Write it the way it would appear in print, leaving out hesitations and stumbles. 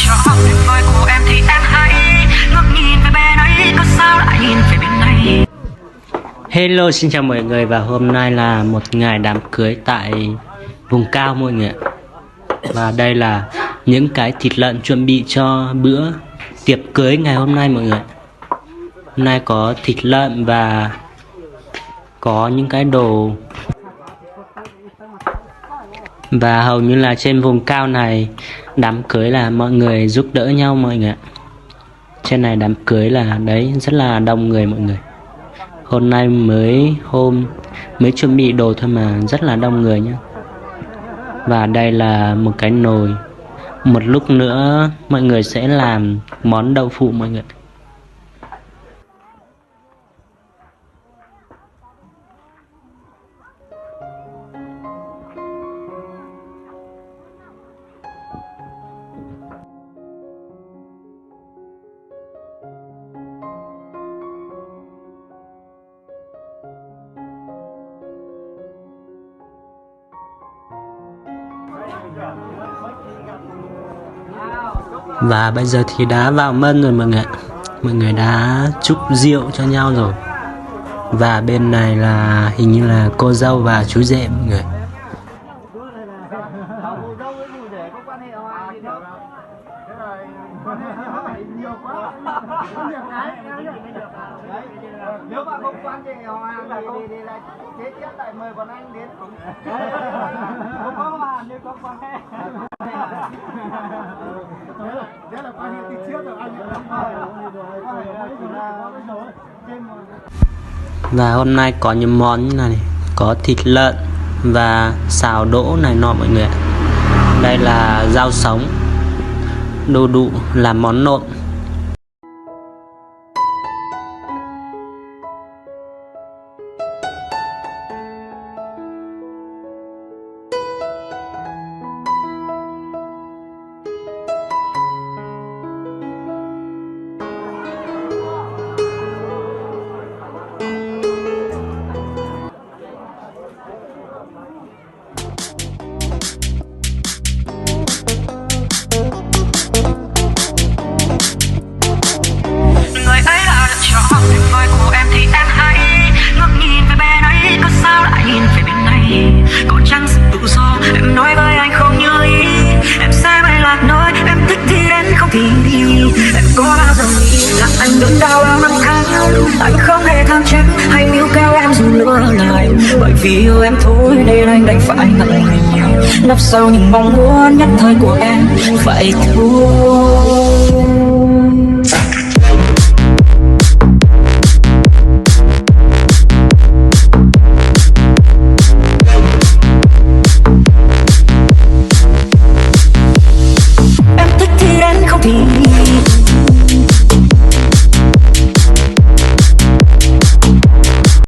cho tuyệt vời của em thì em hãy ngước nhìn về bên ấy, có sao lại nhìn về bên này. Hello, xin chào mọi người, và hôm nay là một ngày đám cưới tại vùng cao mọi người ạ. Và đây là những cái thịt lợn chuẩn bị cho bữa tiệc cưới ngày hôm nay mọi người. Hôm nay có thịt lợn và có những cái đồ. Và hầu như là trên vùng cao này đám cưới là mọi người giúp đỡ nhau mọi người ạ. Trên này đám cưới là đấy rất là đông người mọi người. Hôm nay mới chuẩn bị đồ thôi mà rất là đông người nhé. Và đây là một cái nồi. Một lúc nữa mọi người sẽ làm món đậu phụ mọi người. Và bây giờ thì đã vào mâm rồi mọi người. Mọi người đã chúc rượu cho nhau rồi. Và bên này là hình như là cô dâu và chú rể mọi người. Nếu mà không quan hệ họ hàng thì là kế tiếp lại mời bọn anh đến. Không có mà nếu có quan hệ. Thế là quan hệ từ trước rồi anh không Và hôm nay có những món như này, có thịt lợn và xào đỗ này nọ mọi người ạ. Đây là rau sống, đu đủ làm món nộm. Còn chẳng sự tự do em nói với anh không như ý, em sẽ bay lạc nơi em thích thì đến không thì đi. Em có bao giờ nghĩ là anh đớn đau bao năm tháng, anh không hề tham trách hay níu kéo em dù lỡ lại, bởi vì yêu em thôi nên anh đành phải ngậm ngùi nấp sau những mong muốn nhất thời của em vậy thôi.